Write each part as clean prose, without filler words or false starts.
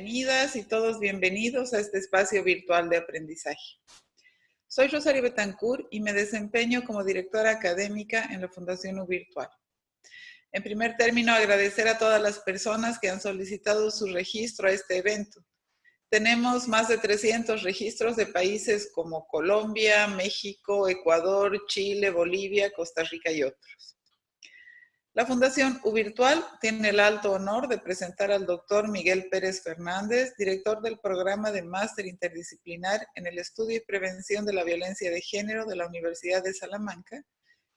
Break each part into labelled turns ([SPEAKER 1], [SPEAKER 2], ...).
[SPEAKER 1] bienvenidas y todos bienvenidos a este espacio virtual de aprendizaje. Soy Rosario Betancourt y me desempeño como directora académica en la Fundación UVirtual. En primer término, agradecer a todas las personas que han solicitado su registro a este evento. Tenemos más de 300 registros de países como Colombia, México, Ecuador, Chile, Bolivia, Costa Rica y otros. La Fundación UVirtual tiene el alto honor de presentar al doctor Miguel Pérez Fernández, director del programa de Máster Interdisciplinar en el Estudio y Prevención de la Violencia de Género de la Universidad de Salamanca,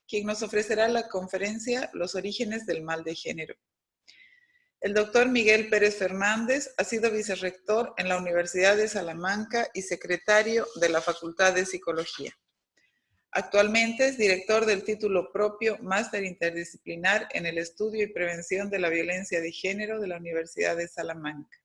[SPEAKER 1] quien nos ofrecerá la conferencia Los orígenes del mal de género. El doctor Miguel Pérez Fernández ha sido vicerrector en la Universidad de Salamanca y secretario de la Facultad de Psicología. Actualmente es director del título propio Máster Interdisciplinar en el Estudio y Prevención de la Violencia de Género de la Universidad de Salamanca.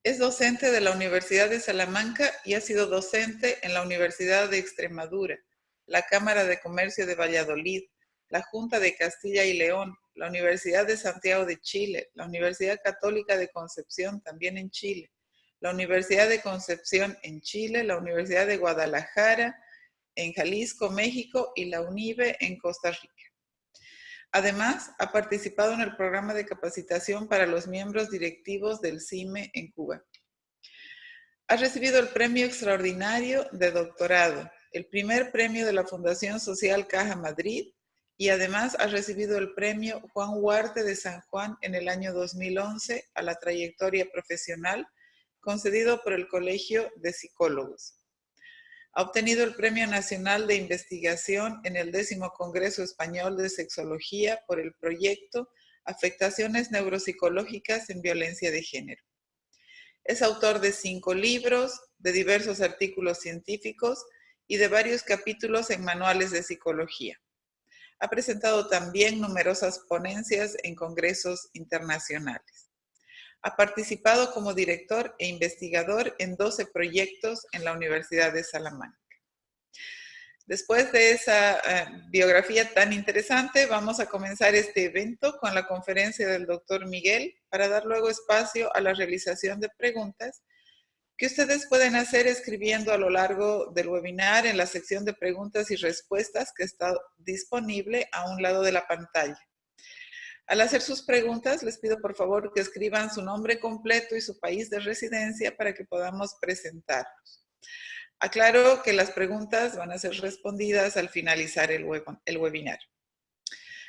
[SPEAKER 1] Es docente de la Universidad de Salamanca y ha sido docente en la Universidad de Extremadura, la Cámara de Comercio de Valladolid, la Junta de Castilla y León, la Universidad de Santiago de Chile, la Universidad Católica de Concepción, también en Chile, la Universidad de Concepción en Chile, la Universidad de Guadalajara, en Jalisco, México, y la UNIBE en Costa Rica. Además, ha participado en el programa de capacitación para los miembros directivos del CIME en Cuba. Ha recibido el Premio Extraordinario de Doctorado, el primer premio de la Fundación Social Caja Madrid, y además ha recibido el Premio Juan Huarte de San Juan en el año 2011 a la trayectoria profesional, concedido por el Colegio de Psicólogos. Ha obtenido el Premio Nacional de Investigación en el 10º Congreso Español de Sexología por el proyecto Afectaciones Neuropsicológicas en Violencia de Género. Es autor de 5 libros, de diversos artículos científicos y de varios capítulos en manuales de psicología. Ha presentado también numerosas ponencias en congresos internacionales. Ha participado como director e investigador en 12 proyectos en la Universidad de Salamanca. Después de esa biografía tan interesante, vamos a comenzar este evento con la conferencia del doctor Miguel para dar luego espacio a la realización de preguntas que ustedes pueden hacer escribiendo a lo largo del webinar en la sección de preguntas y respuestas que está disponible a un lado de la pantalla. Al hacer sus preguntas, les pido por favor que escriban su nombre completo y su país de residencia para que podamos presentarlos. Aclaro que las preguntas van a ser respondidas al finalizar el webinar.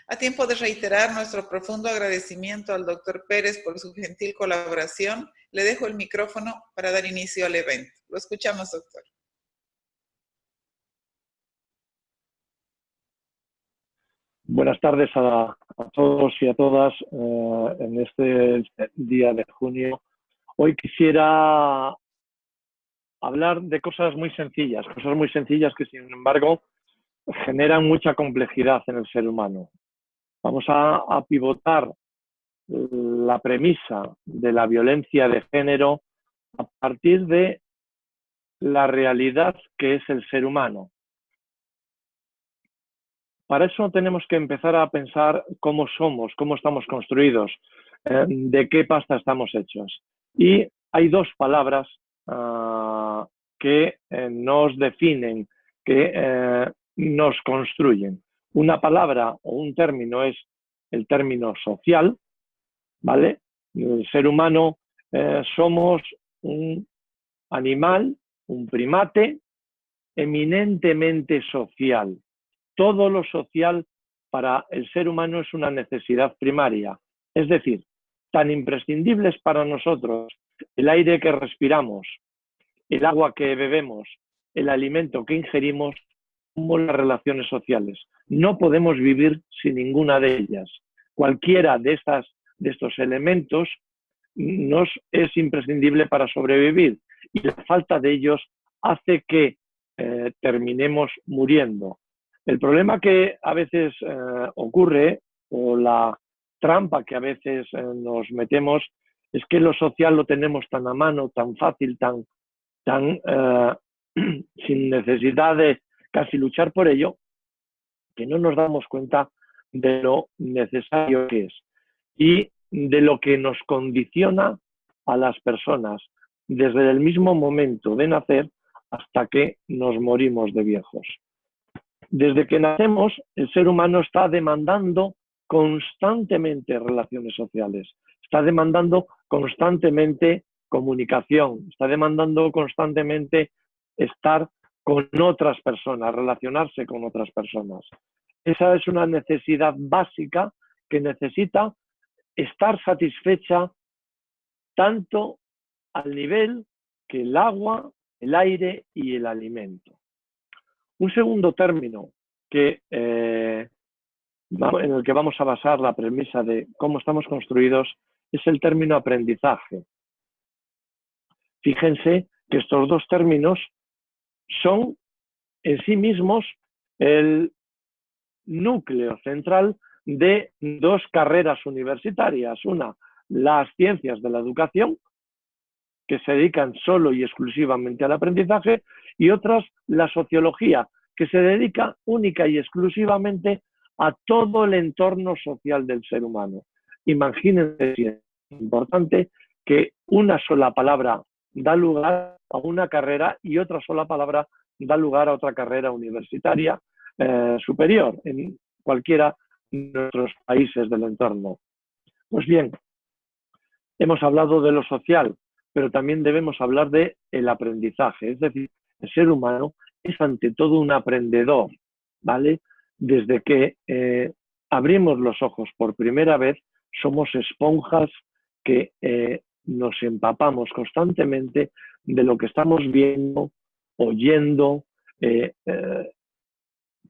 [SPEAKER 1] A tiempo de reiterar nuestro profundo agradecimiento al doctor Pérez por su gentil colaboración, le dejo el micrófono para dar inicio al evento. Lo escuchamos, doctor.
[SPEAKER 2] Buenas tardes a todos y a todas en este día de junio. Hoy quisiera hablar de cosas muy sencillas que sin embargo generan mucha complejidad en el ser humano. Vamos a pivotar la premisa de la violencia de género a partir de la realidad que es el ser humano. Para eso tenemos que empezar a pensar cómo somos, cómo estamos construidos, de qué pasta estamos hechos. Y hay 2 palabras que nos definen, que nos construyen. Una palabra o un término es el término social, ¿vale? El ser humano somos un animal, un primate eminentemente social. Todo lo social para el ser humano es una necesidad primaria. Es decir, tan imprescindibles para nosotros el aire que respiramos, el agua que bebemos, el alimento que ingerimos, como las relaciones sociales. No podemos vivir sin ninguna de ellas. Cualquiera de estos elementos nos es imprescindible para sobrevivir y la falta de ellos hace que terminemos muriendo. El problema que a veces ocurre, o la trampa que a veces nos metemos, es que lo social lo tenemos tan a mano, tan fácil, tan sin necesidad de casi luchar por ello, que no nos damos cuenta de lo necesario que es y de lo que nos condiciona a las personas desde el mismo momento de nacer hasta que nos morimos de viejos. Desde que nacemos, el ser humano está demandando constantemente relaciones sociales, está demandando constantemente comunicación, está demandando constantemente estar con otras personas, relacionarse con otras personas. Esa es una necesidad básica que necesita estar satisfecha tanto al nivel que el agua, el aire y el alimento. Un segundo término que, en el que vamos a basar la premisa de cómo estamos construidos es el término aprendizaje. Fíjense que estos dos términos son en sí mismos el núcleo central de dos carreras universitarias. Una, las ciencias de la educación, que se dedican solo y exclusivamente al aprendizaje, y otras, la sociología, que se dedica única y exclusivamente a todo el entorno social del ser humano. Imagínense si es importante que una sola palabra da lugar a una carrera y otra sola palabra da lugar a otra carrera universitaria superior en cualquiera de nuestros países del entorno. Pues bien, hemos hablado de lo social, pero también debemos hablar de el aprendizaje. Es decir, el ser humano es ante todo un aprendedor, ¿vale? Desde que abrimos los ojos por primera vez, somos esponjas que nos empapamos constantemente de lo que estamos viendo, oyendo,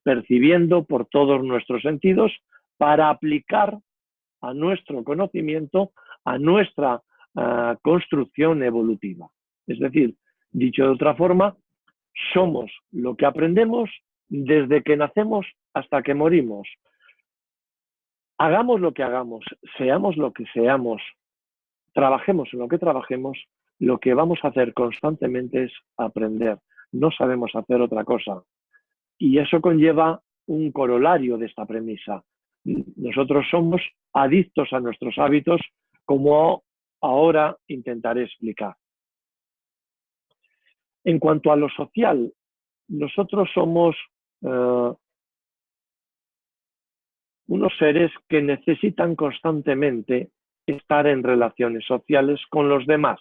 [SPEAKER 2] percibiendo por todos nuestros sentidos para aplicar a nuestro conocimiento, a nuestra construcción evolutiva. Es decir, dicho de otra forma, somos lo que aprendemos desde que nacemos hasta que morimos. Hagamos lo que hagamos, seamos lo que seamos, trabajemos en lo que trabajemos, lo que vamos a hacer constantemente es aprender. No sabemos hacer otra cosa. Y eso conlleva un corolario de esta premisa. Nosotros somos adictos a nuestros hábitos, como ahora intentaré explicar. En cuanto a lo social, nosotros somos unos seres que necesitan constantemente estar en relaciones sociales con los demás,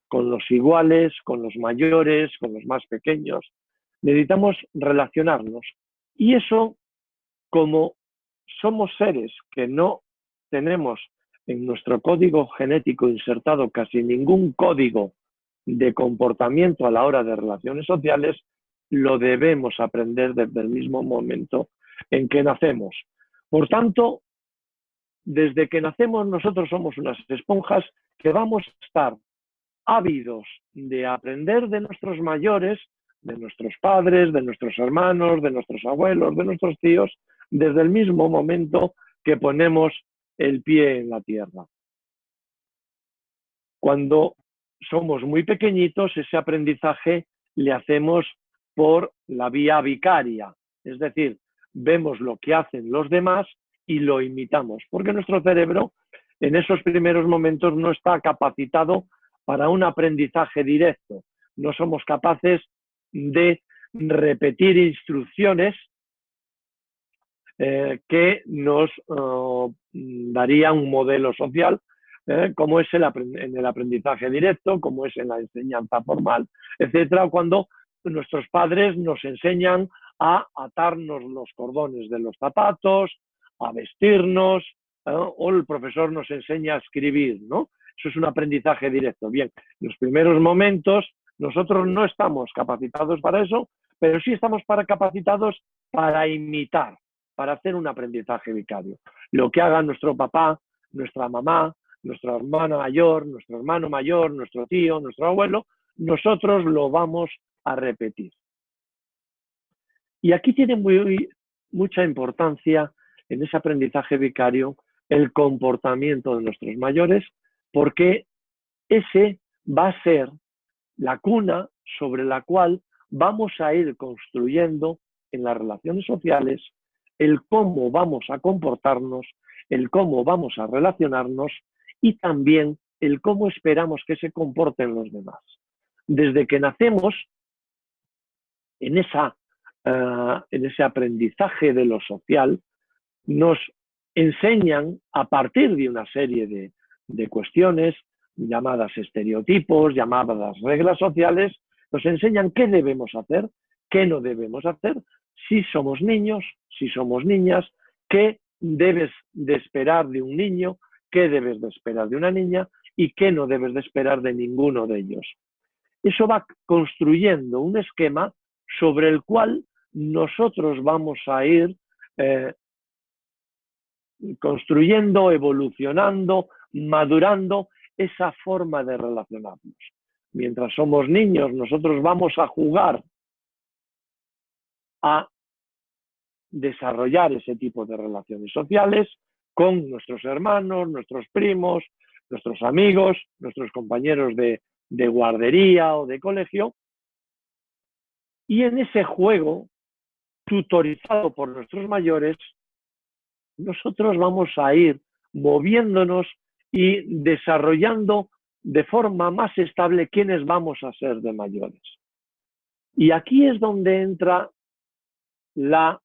[SPEAKER 2] con los iguales, con los mayores, con los más pequeños. Necesitamos relacionarnos. Y eso, como somos seres que no tenemos en nuestro código genético insertado casi ningún código de comportamiento a la hora de relaciones sociales, lo debemos aprender desde el mismo momento en que nacemos. Por tanto, desde que nacemos nosotros somos unas esponjas que vamos a estar ávidos de aprender de nuestros mayores, de nuestros padres, de nuestros hermanos, de nuestros abuelos, de nuestros tíos, desde el mismo momento que ponemos el pie en la tierra. Cuando somos muy pequeñitos, ese aprendizaje le hacemos por la vía vicaria, es decir, vemos lo que hacen los demás y lo imitamos, porque nuestro cerebro en esos primeros momentos no está capacitado para un aprendizaje directo. No somos capaces de repetir instrucciones que nos daría un modelo social, como es en el aprendizaje directo, como es en la enseñanza formal, etcétera, cuando nuestros padres nos enseñan a atarnos los cordones de los zapatos, a vestirnos, o el profesor nos enseña a escribir, ¿no? Eso es un aprendizaje directo. Bien, en los primeros momentos nosotros no estamos capacitados para eso, pero sí estamos capacitados para imitar, para hacer un aprendizaje vicario. Lo que haga nuestro papá, nuestra mamá, nuestra hermana mayor, nuestro hermano mayor, nuestro tío, nuestro abuelo, nosotros lo vamos a repetir. Y aquí tiene mucha importancia en ese aprendizaje vicario el comportamiento de nuestros mayores, porque ese va a ser la cuna sobre la cual vamos a ir construyendo en las relaciones sociales el cómo vamos a comportarnos, el cómo vamos a relacionarnos y también el cómo esperamos que se comporten los demás. Desde que nacemos, en ese aprendizaje de lo social, nos enseñan a partir de una serie de cuestiones llamadas estereotipos, llamadas reglas sociales, nos enseñan qué debemos hacer, qué no debemos hacer, si somos niños, si somos niñas, qué debes de esperar de un niño, qué debes de esperar de una niña y qué no debes de esperar de ninguno de ellos. Eso va construyendo un esquema sobre el cual nosotros vamos a ir construyendo, evolucionando, madurando esa forma de relacionarnos. Mientras somos niños, nosotros vamos a jugar a desarrollar ese tipo de relaciones sociales con nuestros hermanos, nuestros primos, nuestros amigos, nuestros compañeros de guardería o de colegio. Y en ese juego, tutorizado por nuestros mayores, nosotros vamos a ir moviéndonos y desarrollando de forma más estable quiénes vamos a ser de mayores. Y aquí es donde entra la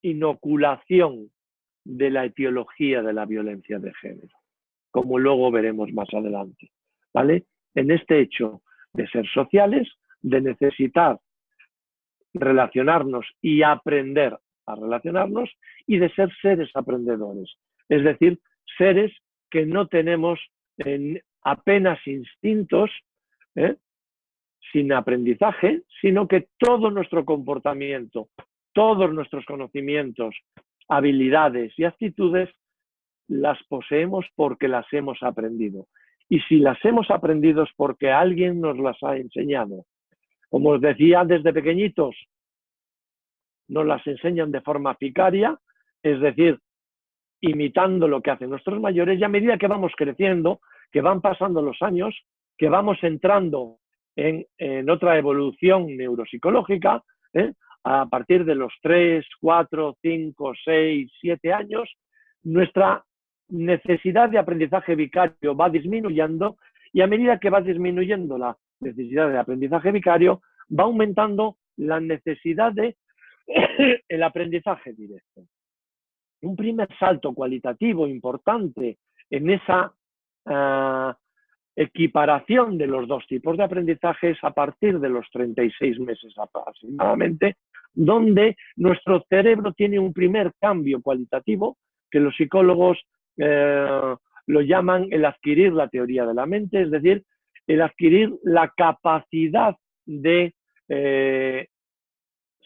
[SPEAKER 2] inoculación de la etiología de la violencia de género, como luego veremos más adelante, ¿vale? En este hecho de ser sociales, de necesitar relacionarnos y aprender a relacionarnos, y de ser seres aprendedores, es decir, seres que no tenemos apenas instintos, sin aprendizaje, sino que todo nuestro comportamiento, todos nuestros conocimientos, habilidades y actitudes las poseemos porque las hemos aprendido. Y si las hemos aprendido es porque alguien nos las ha enseñado. Como os decía, desde pequeñitos nos las enseñan de forma vicaria, es decir, imitando lo que hacen nuestros mayores, y a medida que vamos creciendo, que van pasando los años, que vamos entrando en otra evolución neuropsicológica, a partir de los 3, 4, 5, 6, 7 años, nuestra necesidad de aprendizaje vicario va disminuyendo, y a medida que va disminuyendo la necesidad de aprendizaje vicario, va aumentando la necesidad de el aprendizaje directo. Un primer salto cualitativo importante en esa equiparación de los dos tipos de aprendizaje es a partir de los 36 meses aproximadamente, donde nuestro cerebro tiene un primer cambio cualitativo que los psicólogos lo llaman el adquirir la teoría de la mente, es decir, el adquirir la capacidad de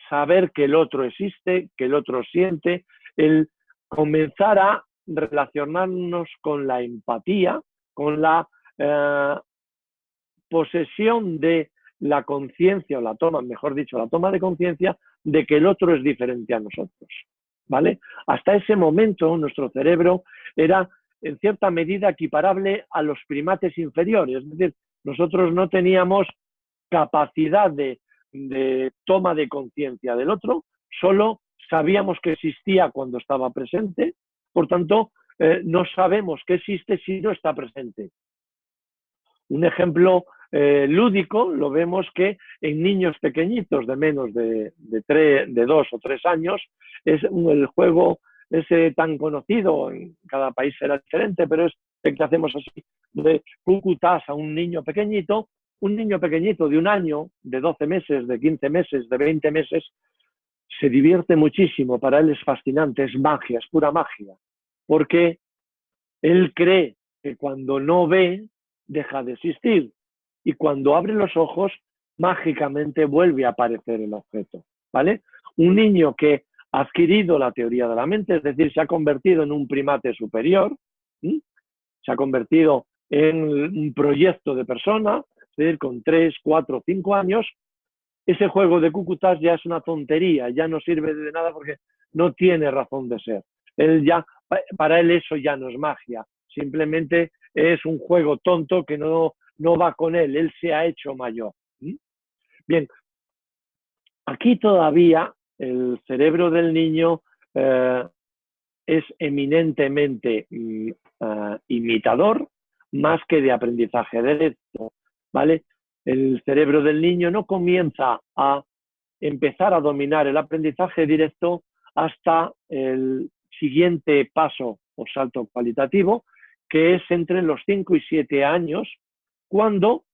[SPEAKER 2] saber que el otro existe, que el otro siente, el comenzar a relacionarnos con la empatía, con la posesión de la conciencia, o la toma, mejor dicho, la toma de conciencia de que el otro es diferente a nosotros, ¿vale? Hasta ese momento nuestro cerebro era en cierta medida equiparable a los primates inferiores, es decir, nosotros no teníamos capacidad de toma de conciencia del otro, solo sabíamos que existía cuando estaba presente, por tanto, no sabemos que existe si no está presente. Un ejemplo lúdico lo vemos que en niños pequeñitos de menos de 2 o 3 años, es el juego ese tan conocido, en cada país será diferente, pero es el que hacemos así, de cucutas a un niño pequeñito de 1 año, de 12 meses, de 15 meses, de 20 meses, se divierte muchísimo, para él es fascinante, es magia, es pura magia, porque él cree que cuando no ve, deja de existir, y cuando abre los ojos, mágicamente vuelve a aparecer el objeto, ¿vale? Un niño que ha adquirido la teoría de la mente, es decir, se ha convertido en un primate superior, se ha convertido en un proyecto de persona, es decir, con 3, 4, 5 años, ese juego de cucutas ya es una tontería, ya no sirve de nada porque no tiene razón de ser. Para él eso ya no es magia, simplemente es un juego tonto que no va con él se ha hecho mayor. Bien, aquí todavía el cerebro del niño es eminentemente imitador, más que de aprendizaje directo, ¿vale? El cerebro del niño no comienza a empezar a dominar el aprendizaje directo hasta el siguiente paso o salto cualitativo, que es entre los 5 y 7 años, cuando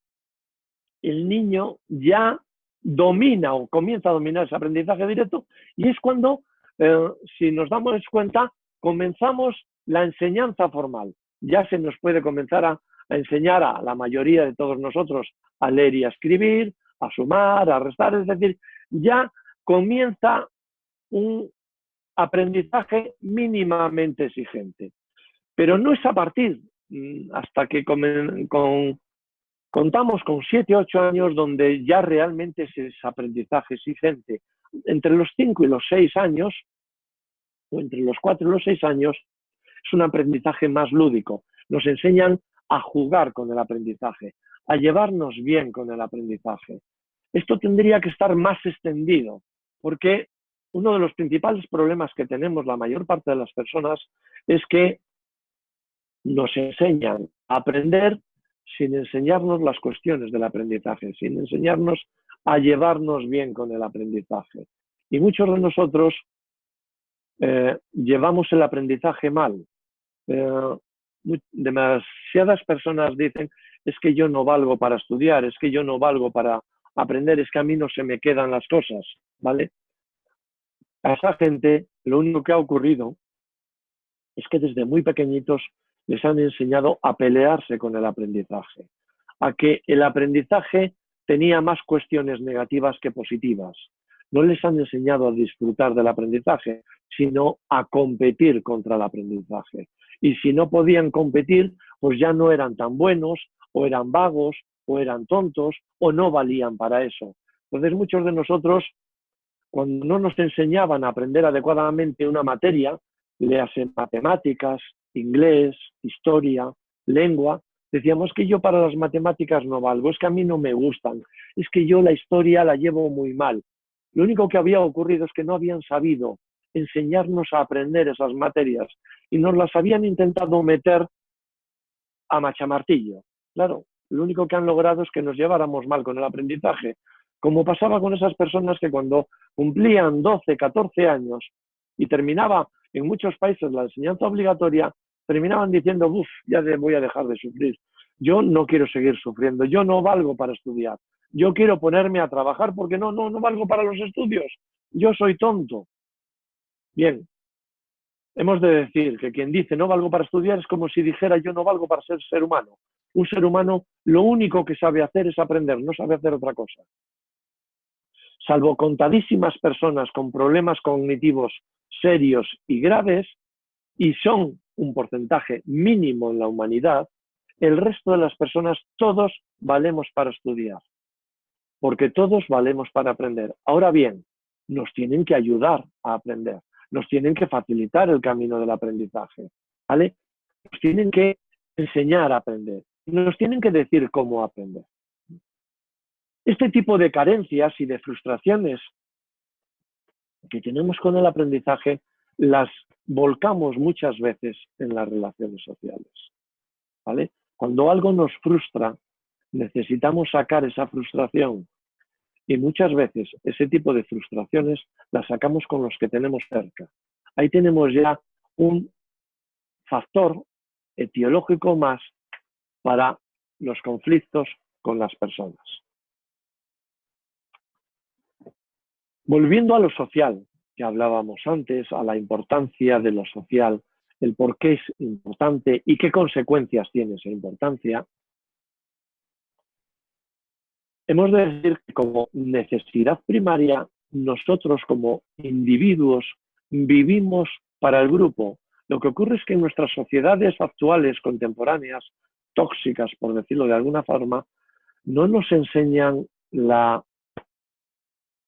[SPEAKER 2] el niño ya domina o comienza a dominar ese aprendizaje directo, y es cuando, si nos damos cuenta, comenzamos la enseñanza formal. Ya se nos puede comenzar a enseñar a la mayoría de todos nosotros a leer y a escribir, a sumar, a restar, es decir, ya comienza un aprendizaje mínimamente exigente. Pero no es a partir, hasta que contamos con 7 o 8 años donde ya realmente es ese aprendizaje exigente. Entre los 5 y los 6 años, o entre los 4 y los 6 años, es un aprendizaje más lúdico. Nos enseñan a jugar con el aprendizaje, a llevarnos bien con el aprendizaje. Esto tendría que estar más extendido, porque uno de los principales problemas que tenemos la mayor parte de las personas es que nos enseñan a aprender sin enseñarnos las cuestiones del aprendizaje, sin enseñarnos a llevarnos bien con el aprendizaje. Y muchos de nosotros llevamos el aprendizaje mal. Demasiadas personas dicen, es que yo no valgo para estudiar, es que yo no valgo para aprender, es que a mí no se me quedan las cosas, ¿vale? A esa gente lo único que ha ocurrido es que desde muy pequeñitos les han enseñado a pelearse con el aprendizaje, a que el aprendizaje tenía más cuestiones negativas que positivas. No les han enseñado a disfrutar del aprendizaje, sino a competir contra el aprendizaje. Y si no podían competir, pues ya no eran tan buenos, o eran vagos, o eran tontos, o no valían para eso. Entonces muchos de nosotros, cuando no nos enseñaban a aprender adecuadamente una materia, léase matemáticas, inglés, historia, lengua, decíamos que yo para las matemáticas no valgo, es que a mí no me gustan, es que yo la historia la llevo muy mal. Lo único que había ocurrido es que no habían sabido enseñarnos a aprender esas materias y nos las habían intentado meter a machamartillo. Claro, lo único que han logrado es que nos lleváramos mal con el aprendizaje, como pasaba con esas personas que cuando cumplían 12, 14 años y terminaba en muchos países la enseñanza obligatoria, terminaban diciendo, uff, ya voy a dejar de sufrir. Yo no quiero seguir sufriendo, yo no valgo para estudiar, yo quiero ponerme a trabajar porque no valgo para los estudios, yo soy tonto. Bien, hemos de decir que quien dice no valgo para estudiar es como si dijera yo no valgo para ser humano. Un ser humano lo único que sabe hacer es aprender, no sabe hacer otra cosa. Salvo contadísimas personas con problemas cognitivos serios y graves, y son un porcentaje mínimo en la humanidad, el resto de las personas todos valemos para estudiar, porque todos valemos para aprender. Ahora bien, nos tienen que ayudar a aprender, nos tienen que facilitar el camino del aprendizaje, ¿vale? Nos tienen que enseñar a aprender, nos tienen que decir cómo aprender. Este tipo de carencias y de frustraciones que tenemos con el aprendizaje las volcamos muchas veces en las relaciones sociales, ¿vale? Cuando algo nos frustra, necesitamos sacar esa frustración y muchas veces ese tipo de frustraciones las sacamos con los que tenemos cerca. Ahí tenemos ya un factor etiológico más para los conflictos con las personas. Volviendo a lo social, que hablábamos antes, a la importancia de lo social, el por qué es importante y qué consecuencias tiene esa importancia, hemos de decir que como necesidad primaria, nosotros como individuos vivimos para el grupo. Lo que ocurre es que en nuestras sociedades actuales, contemporáneas, tóxicas, por decirlo de alguna forma, no nos enseñan la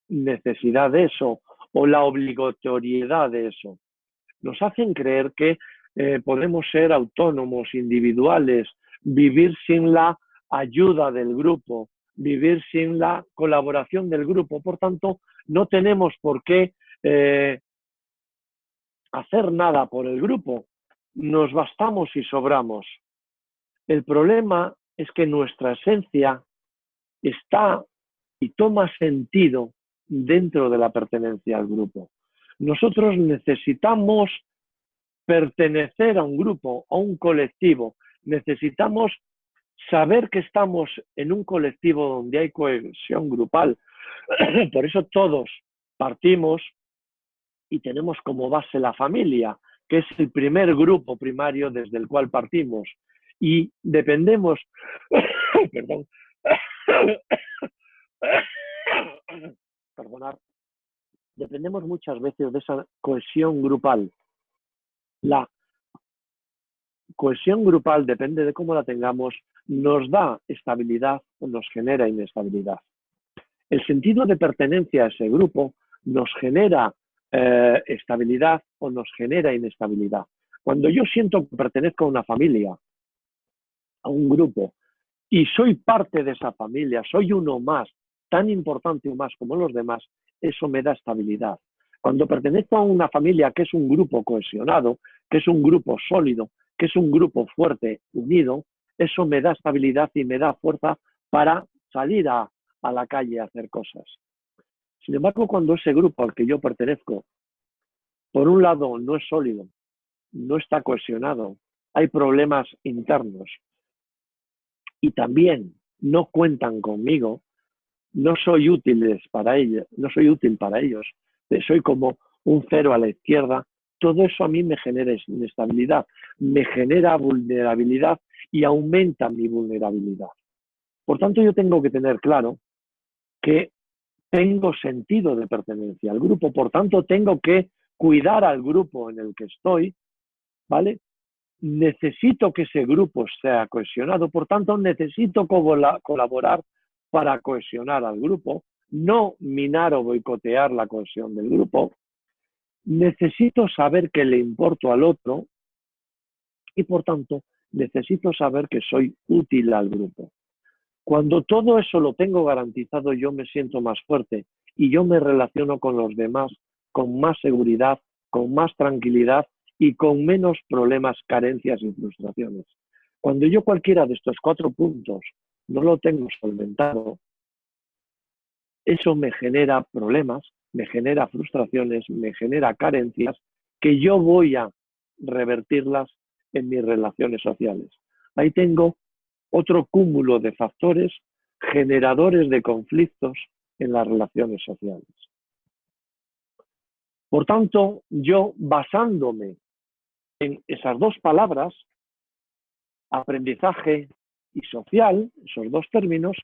[SPEAKER 2] necesidad de eso o la obligatoriedad de eso. Nos hacen creer que podemos ser autónomos, individuales, vivir sin la ayuda del grupo, vivir sin la colaboración del grupo. Por tanto, no tenemos por qué hacer nada por el grupo. Nos bastamos y sobramos. El problema es que nuestra esencia está y toma sentido dentro de la pertenencia al grupo. Nosotros necesitamos pertenecer a un grupo, a un colectivo. Necesitamos saber que estamos en un colectivo donde hay cohesión grupal. Por eso todos partimos y tenemos como base la familia, que es el primer grupo primario desde el cual partimos. Y dependemos, perdón, perdonar, dependemos muchas veces de esa cohesión grupal. La cohesión grupal, depende de cómo la tengamos, nos da estabilidad o nos genera inestabilidad. El sentido de pertenencia a ese grupo nos genera estabilidad o nos genera inestabilidad. Cuando yo siento que pertenezco a una familia, a un grupo, y soy parte de esa familia, soy uno más, tan importante o más como los demás, eso me da estabilidad. Cuando pertenezco a una familia que es un grupo cohesionado, que es un grupo sólido, que es un grupo fuerte, unido, eso me da estabilidad y me da fuerza para salir a la calle a hacer cosas. Sin embargo, cuando ese grupo al que yo pertenezco, por un lado, no es sólido, no está cohesionado, hay problemas internos y también no cuentan conmigo, no soy útil para ellos, soy como un cero a la izquierda, todo eso a mí me genera inestabilidad, me genera vulnerabilidad y aumenta mi vulnerabilidad. Por tanto, yo tengo que tener claro que tengo sentido de pertenencia al grupo, por tanto, tengo que cuidar al grupo en el que estoy, ¿vale? Necesito que ese grupo sea cohesionado, por tanto, necesito colaborar para cohesionar al grupo, no minar o boicotear la cohesión del grupo. Necesito saber que le importo al otro y, por tanto, necesito saber que soy útil al grupo. Cuando todo eso lo tengo garantizado, yo me siento más fuerte y yo me relaciono con los demás con más seguridad, con más tranquilidad y con menos problemas, carencias y frustraciones. Cuando yo cualquiera de estos 4 puntos no lo tengo solventado, eso me genera problemas, me genera frustraciones, me genera carencias que yo voy a revertirlas en mis relaciones sociales. Ahí tengo otro cúmulo de factores generadores de conflictos en las relaciones sociales. Por tanto, yo basándome en esas 2 palabras, aprendizaje y social, esos 2 términos,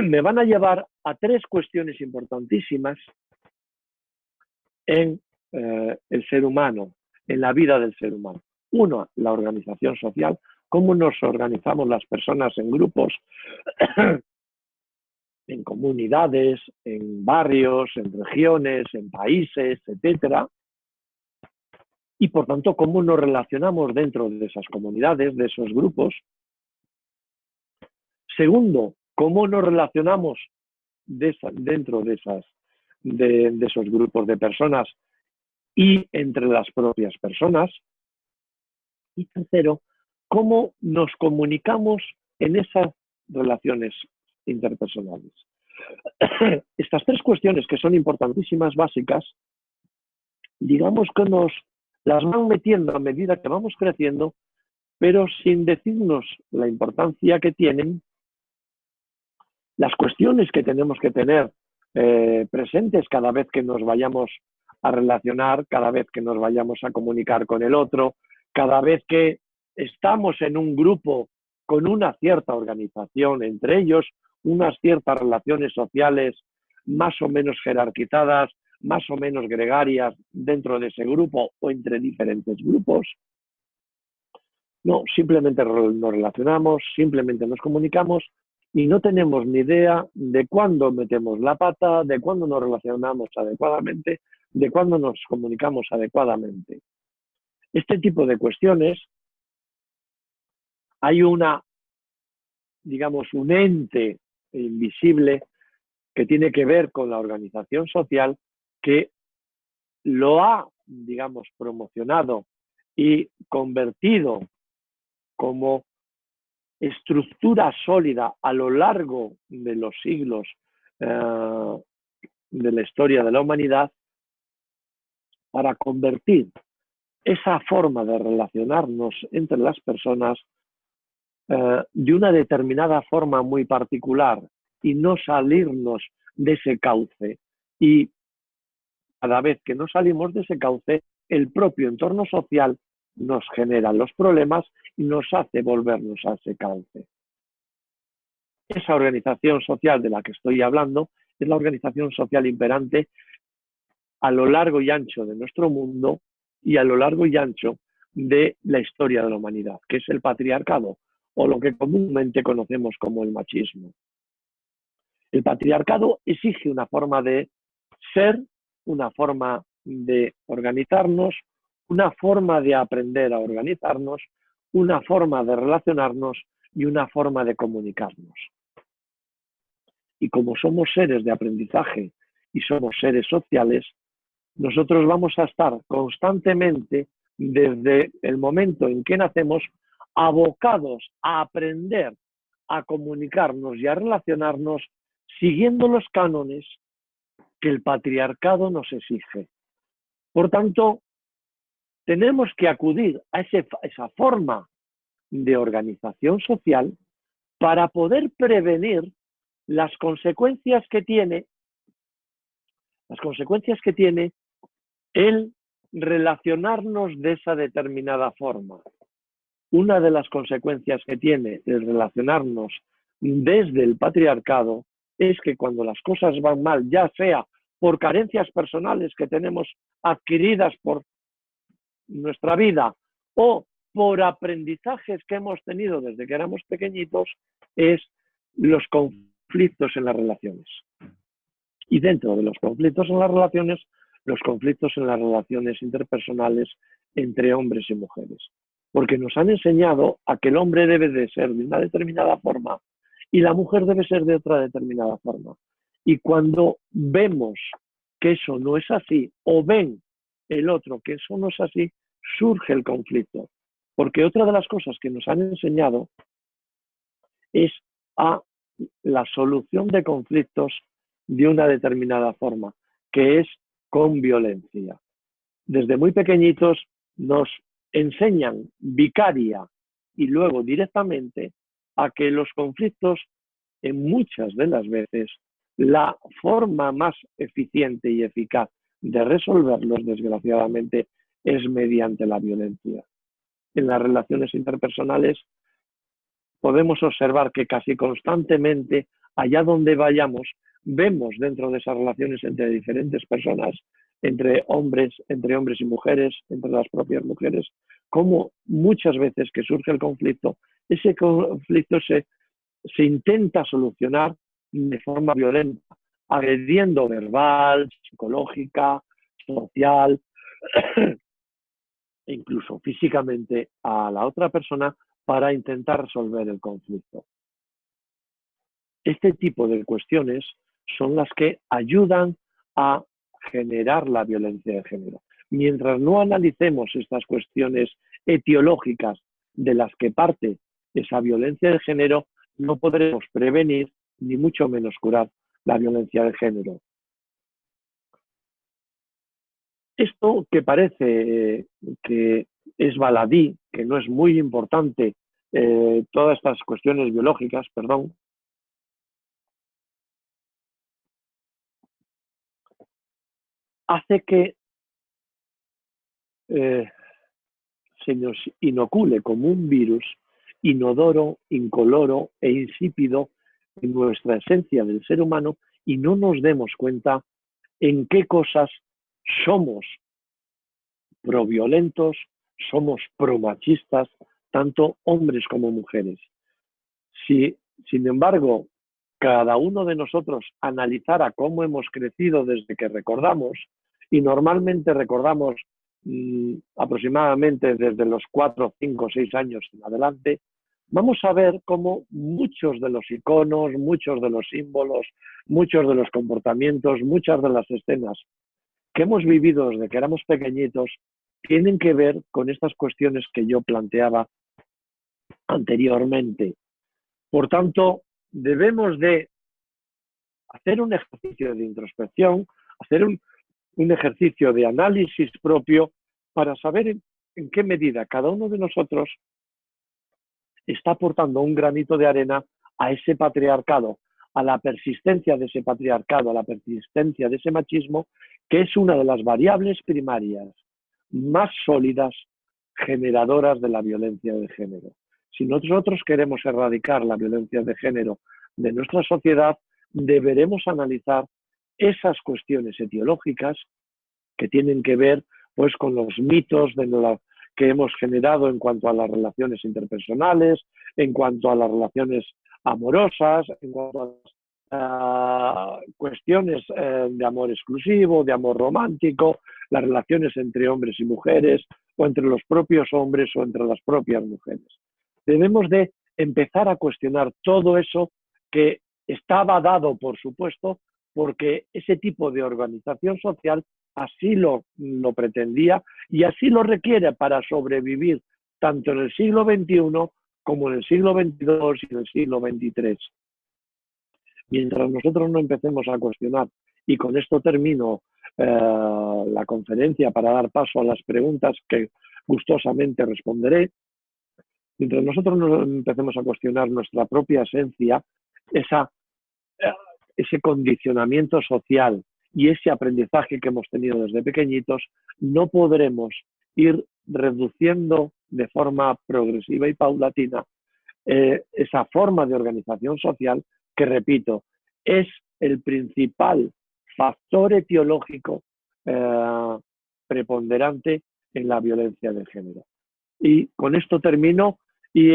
[SPEAKER 2] me van a llevar a 3 cuestiones importantísimas en el ser humano, en la vida del ser humano. Uno, la organización social, cómo nos organizamos las personas en grupos, en comunidades, en barrios, en regiones, en países, etcétera. Y por tanto, cómo nos relacionamos dentro de esas comunidades, de esos grupos. Segundo, cómo nos relacionamos dentro de esos grupos de personas y entre las propias personas. Y tercero, cómo nos comunicamos en esas relaciones interpersonales. Estas 3 cuestiones que son importantísimas, básicas, digamos que nos las van metiendo a medida que vamos creciendo, pero sin decirnos la importancia que tienen, las cuestiones que tenemos que tener presentes cada vez que nos vayamos a relacionar, cada vez que nos vayamos a comunicar con el otro, cada vez que estamos en un grupo con una cierta organización entre ellos, unas ciertas relaciones sociales más o menos jerarquizadas, más o menos gregarias dentro de ese grupo o entre diferentes grupos. No, simplemente nos relacionamos, simplemente nos comunicamos y no tenemos ni idea de cuándo metemos la pata, de cuándo nos relacionamos adecuadamente, de cuándo nos comunicamos adecuadamente. Este tipo de cuestiones, hay digamos, un ente invisible que tiene que ver con la organización social que lo ha, digamos, promocionado y convertido como estructura sólida a lo largo de los siglos de la historia de la humanidad para convertir esa forma de relacionarnos entre las personas de una determinada forma muy particular y no salirnos de ese cauce. Y cada vez que no salimos de ese cauce, el propio entorno social nos genera los problemas y nos hace volvernos a ese cauce. Esa organización social de la que estoy hablando es la organización social imperante a lo largo y ancho de nuestro mundo y a lo largo y ancho de la historia de la humanidad, que es el patriarcado, o lo que comúnmente conocemos como el machismo. El patriarcado exige una forma de ser, una forma de organizarnos, una forma de aprender a organizarnos, una forma de relacionarnos y una forma de comunicarnos. Y como somos seres de aprendizaje y somos seres sociales, nosotros vamos a estar constantemente, desde el momento en que nacemos, abocados a aprender a comunicarnos y a relacionarnos siguiendo los cánones que el patriarcado nos exige. Por tanto, tenemos que acudir a esa forma de organización social para poder prevenir las consecuencias que tiene el relacionarnos de esa determinada forma. Una de las consecuencias que tiene el relacionarnos desde el patriarcado es que cuando las cosas van mal, ya sea por carencias personales que tenemos adquiridas por nuestra vida o por aprendizajes que hemos tenido desde que éramos pequeñitos, es los conflictos en las relaciones. Y dentro de los conflictos en las relaciones, los conflictos en las relaciones interpersonales entre hombres y mujeres. Porque nos han enseñado a que el hombre debe de ser de una determinada forma y la mujer debe ser de otra determinada forma. Y cuando vemos que eso no es así, o ven el otro que eso no es así, surge el conflicto. Porque otra de las cosas que nos han enseñado es a la solución de conflictos de una determinada forma, que es con violencia. Desde muy pequeñitos nos enseñan vicaria y luego directamente a que los conflictos, en muchas de las veces, la forma más eficiente y eficaz de resolverlos, desgraciadamente, es mediante la violencia. En las relaciones interpersonales podemos observar que casi constantemente, allá donde vayamos, vemos dentro de esas relaciones entre diferentes personas, entre hombres y mujeres, entre las propias mujeres, como muchas veces que surge el conflicto, ese conflicto se intenta solucionar de forma violenta, agrediendo verbal, psicológica, social e incluso físicamente a la otra persona para intentar resolver el conflicto. Este tipo de cuestiones son las que ayudan a generar la violencia de género. Mientras no analicemos estas cuestiones etiológicas de las que parte esa violencia de género, no podremos prevenir ni mucho menos curar la violencia de género. Esto que parece que es baladí, que no es muy importante, todas estas cuestiones biológicas, perdón, hace que se nos inocule como un virus inodoro, incoloro e insípido en nuestra esencia del ser humano y no nos demos cuenta en qué cosas somos proviolentos, somos promachistas, tanto hombres como mujeres. Si, sin embargo, cada uno de nosotros analizara cómo hemos crecido desde que recordamos, y normalmente recordamos aproximadamente desde los 4, 5, 6 años en adelante, vamos a ver cómo muchos de los iconos, muchos de los símbolos, muchos de los comportamientos, muchas de las escenas que hemos vivido desde que éramos pequeñitos tienen que ver con estas cuestiones que yo planteaba anteriormente. Por tanto, debemos de hacer un ejercicio de introspección, hacer un ejercicio de análisis propio para saber en qué medida cada uno de nosotros está aportando un granito de arena a ese patriarcado, a la persistencia de ese patriarcado, a la persistencia de ese machismo, que es una de las variables primarias más sólidas generadoras de la violencia de género. Si nosotros queremos erradicar la violencia de género de nuestra sociedad, deberemos analizar esas cuestiones etiológicas que tienen que ver pues, con los mitos que hemos generado en cuanto a las relaciones interpersonales, en cuanto a las relaciones amorosas, en cuanto a cuestiones de amor exclusivo, de amor romántico, las relaciones entre hombres y mujeres, o entre los propios hombres o entre las propias mujeres. Debemos de empezar a cuestionar todo eso que estaba dado, por supuesto, porque ese tipo de organización social así lo pretendía y así lo requiere para sobrevivir tanto en el siglo XXI como en el siglo XXII y en el siglo XXIII. Mientras nosotros no empecemos a cuestionar, y con esto termino la conferencia para dar paso a las preguntas que gustosamente responderé, mientras nosotros no empecemos a cuestionar nuestra propia esencia, ese condicionamiento social y ese aprendizaje que hemos tenido desde pequeñitos, no podremos ir reduciendo de forma progresiva y paulatina esa forma de organización social que, repito, es el principal factor etiológico preponderante en la violencia de género. Y con esto termino y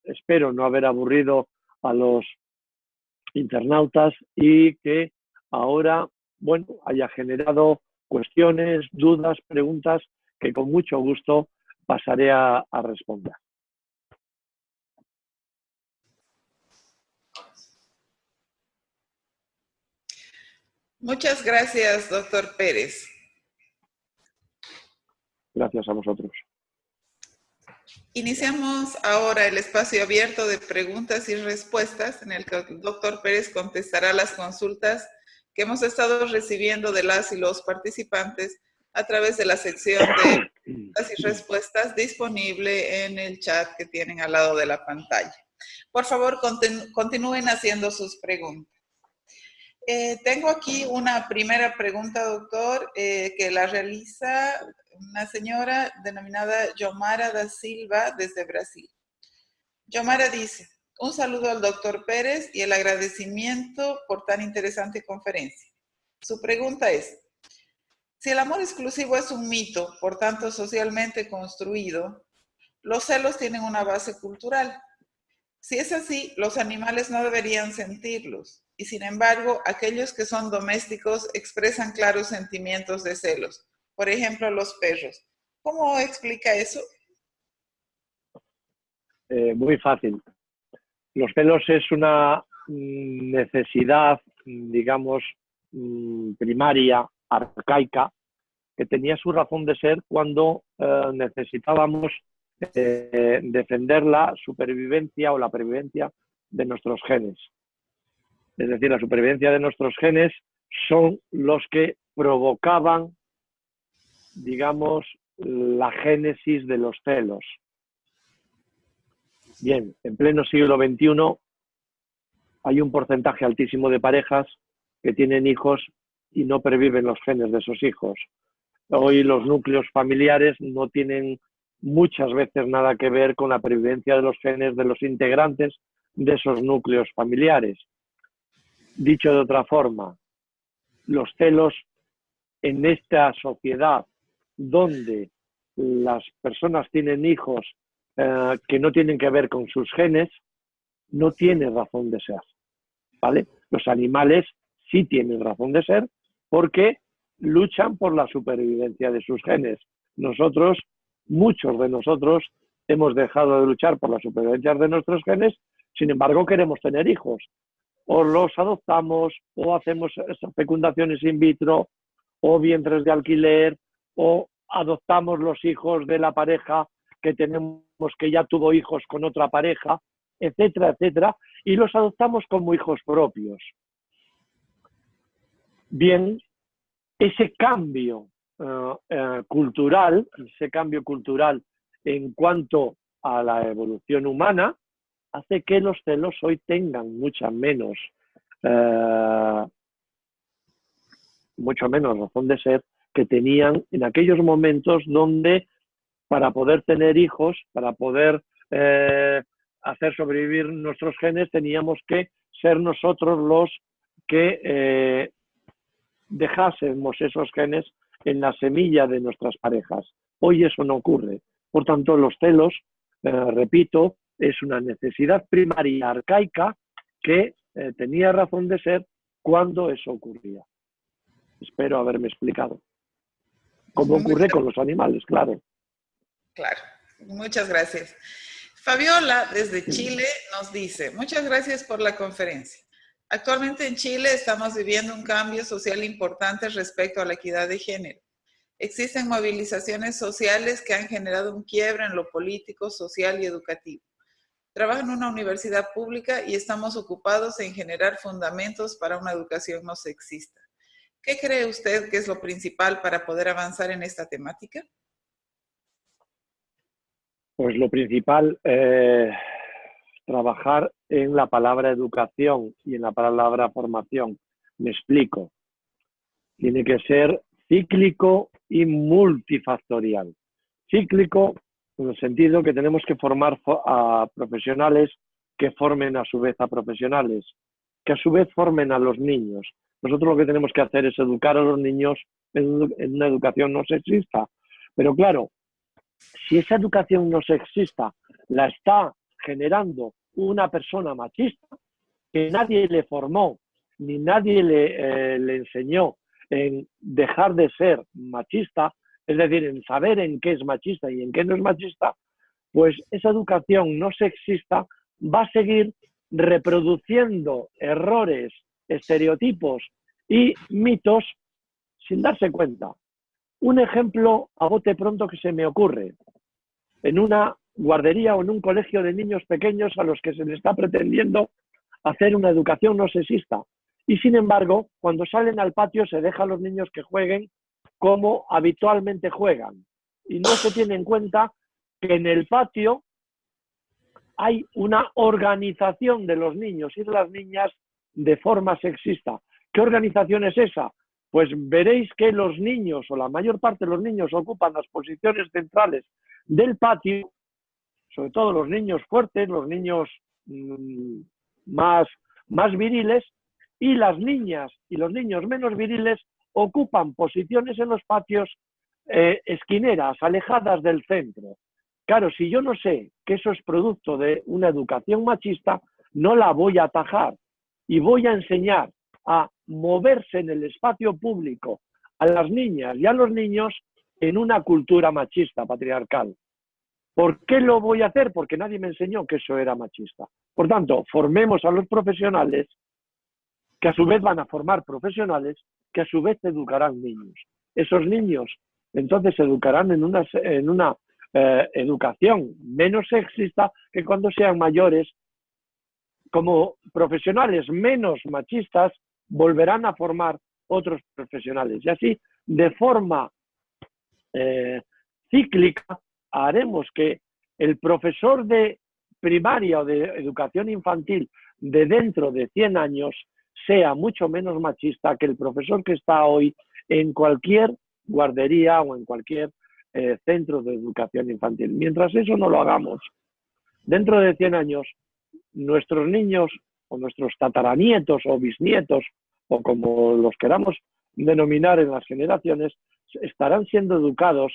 [SPEAKER 2] espero no haber aburrido a los internautas y que ahora, bueno, haya generado cuestiones, dudas, preguntas que con mucho gusto pasaré a responder.
[SPEAKER 1] Muchas gracias, doctor Pérez.
[SPEAKER 2] Gracias a vosotros.
[SPEAKER 1] Iniciamos ahora el espacio abierto de preguntas y respuestas en el que el doctor Pérez contestará las consultas que hemos estado recibiendo de las y los participantes a través de la sección de preguntas y respuestas disponible en el chat que tienen al lado de la pantalla. Por favor, continúen haciendo sus preguntas. Tengo aquí una primera pregunta, doctor, que la realiza una señora denominada Yomara da Silva desde Brasil. Yomara dice, un saludo al doctor Pérez y el agradecimiento por tan interesante conferencia. Su pregunta es, si el amor exclusivo es un mito, por tanto socialmente construido, los celos tienen una base cultural. Si es así, los animales no deberían sentirlos. Y sin embargo, aquellos que son domésticos expresan claros sentimientos de celos. Por ejemplo, los perros. ¿Cómo explica eso?
[SPEAKER 2] Muy fácil. Los celos es una necesidad, digamos, primaria, arcaica, que tenía su razón de ser cuando necesitábamos defender la supervivencia o la previvencia de nuestros genes. Es decir, la supervivencia de nuestros genes son los que provocaban, digamos, la génesis de los celos. Bien, en pleno siglo XXI hay un porcentaje altísimo de parejas que tienen hijos y no perviven los genes de esos hijos. Hoy los núcleos familiares no tienen muchas veces nada que ver con la pervivencia de los genes de los integrantes de esos núcleos familiares. Dicho de otra forma, los celos en esta sociedad donde las personas tienen hijos que no tienen que ver con sus genes, no tiene razón de ser, ¿vale? Los animales sí tienen razón de ser porque luchan por la supervivencia de sus genes. Nosotros, muchos de nosotros, hemos dejado de luchar por la supervivencia de nuestros genes, sin embargo queremos tener hijos. O los adoptamos, o hacemos fecundaciones in vitro, o vientres de alquiler, o adoptamos los hijos de la pareja que tenemos, que ya tuvo hijos con otra pareja. etcétera, etcétera, y los adoptamos como hijos propios. Bien, ese cambio cultural en cuanto a la evolución humana, hace que los celos hoy tengan mucho menos razón de ser que tenían en aquellos momentos donde para poder tener hijos, para poder hacer sobrevivir nuestros genes, teníamos que ser nosotros los que dejásemos esos genes en la semilla de nuestras parejas. Hoy eso no ocurre. Por tanto, los celos, repito, es una necesidad primaria arcaica que tenía razón de ser cuando eso ocurría. Espero haberme explicado. Como ocurre con los animales, claro.
[SPEAKER 1] Claro, muchas gracias. Fabiola, desde Chile, nos dice, muchas gracias por la conferencia. Actualmente en Chile estamos viviendo un cambio social importante respecto a la equidad de género. Existen movilizaciones sociales que han generado un quiebre en lo político, social y educativo. Trabajo en una universidad pública y estamos ocupados en generar fundamentos para una educación no sexista. ¿Qué cree usted que es lo principal para poder avanzar en esta temática?
[SPEAKER 2] Pues lo principal, trabajar en la palabra educación y en la palabra formación. Me explico. Tiene que ser cíclico y multifactorial. Cíclico en el sentido que tenemos que formar a profesionales que formen a su vez a profesionales, que a su vez formen a los niños. Nosotros lo que tenemos que hacer es educar a los niños en una educación no sexista. Pero claro, si esa educación no sexista la está generando una persona machista, que nadie le formó, ni nadie le enseñó en dejar de ser machista, es decir, en saber en qué es machista y en qué no es machista, pues esa educación no sexista va a seguir reproduciendo errores, estereotipos y mitos sin darse cuenta. Un ejemplo a bote pronto que se me ocurre. En una guardería o en un colegio de niños pequeños a los que se les está pretendiendo hacer una educación no sexista. Y sin embargo, cuando salen al patio se deja a los niños que jueguen como habitualmente juegan. Y no se tiene en cuenta que en el patio hay una organización de los niños y de las niñas de forma sexista. ¿Qué organización es esa? Pues veréis que los niños, o la mayor parte de los niños, ocupan las posiciones centrales del patio, sobre todo los niños fuertes, los niños más viriles, y las niñas y los niños menos viriles ocupan posiciones en los patios esquineras, alejadas del centro. Claro, si yo no sé que eso es producto de una educación machista, no la voy a atajar y voy a enseñar a moverse en el espacio público a las niñas y a los niños en una cultura machista, patriarcal. ¿Por qué lo voy a hacer? Porque nadie me enseñó que eso era machista. Por tanto, formemos a los profesionales que a su vez van a formar profesionales que a su vez educarán niños. Esos niños entonces se educarán en una educación menos sexista que cuando sean mayores, como profesionales menos machistas, volverán a formar otros profesionales. Y así, de forma cíclica, haremos que el profesor de primaria o de educación infantil de dentro de 100 años sea mucho menos machista que el profesor que está hoy en cualquier guardería o en cualquier centro de educación infantil. Mientras eso no lo hagamos, dentro de 100 años, nuestros niños o nuestros tataranietos o bisnietos, o como los queramos denominar en las generaciones, estarán siendo educados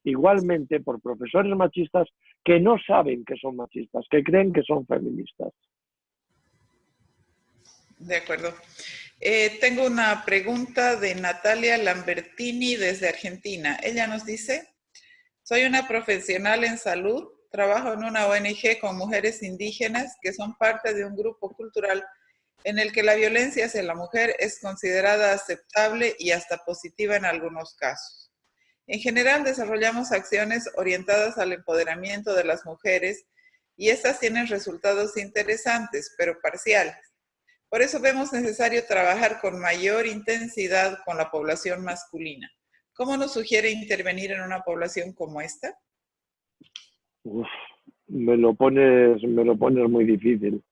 [SPEAKER 2] igualmente por profesores machistas que no saben que son machistas, que creen que son feministas.
[SPEAKER 1] De acuerdo. Tengo una pregunta de Natalia Lambertini desde Argentina. Ella nos dice, soy una profesional en salud, trabajo en una ONG con mujeres indígenas que son parte de un grupo cultural en el que la violencia hacia la mujer es considerada aceptable y hasta positiva en algunos casos. En general, desarrollamos acciones orientadas al empoderamiento de las mujeres y estas tienen resultados interesantes, pero parciales. Por eso vemos necesario trabajar con mayor intensidad con la población masculina. ¿Cómo nos sugiere intervenir en una población como esta?
[SPEAKER 2] Uf, me lo pones muy difícil.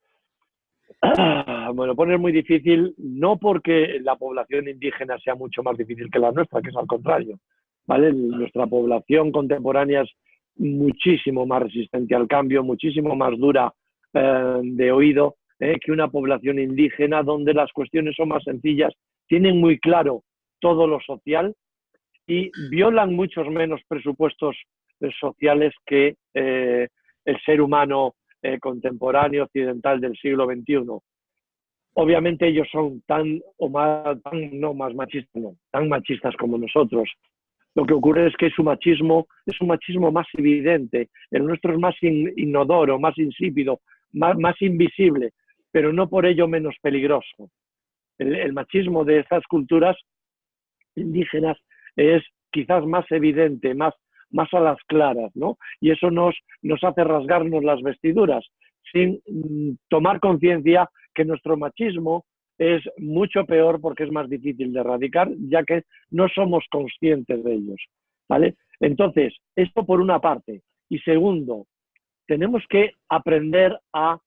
[SPEAKER 2] Me lo pones muy difícil, no porque la población indígena sea mucho más difícil que la nuestra, que es al contrario, ¿vale? Nuestra población contemporánea es muchísimo más resistente al cambio, muchísimo más dura de oído que una población indígena, donde las cuestiones son más sencillas, tienen muy claro todo lo social y violan muchos menos presupuestos sociales que el ser humano contemporáneo occidental del siglo XXI. Obviamente ellos son tan machistas como nosotros. Lo que ocurre es que su machismo es un machismo más evidente, el nuestro es más inodoro, más insípido, más invisible, pero no por ello menos peligroso. El machismo de estas culturas indígenas es quizás más evidente, más a las claras, ¿no? Y eso nos hace rasgarnos las vestiduras sin tomar conciencia que nuestro machismo es mucho peor porque es más difícil de erradicar, ya que no somos conscientes de ellos, ¿vale? Entonces, esto por una parte. Y segundo, tenemos que aprender a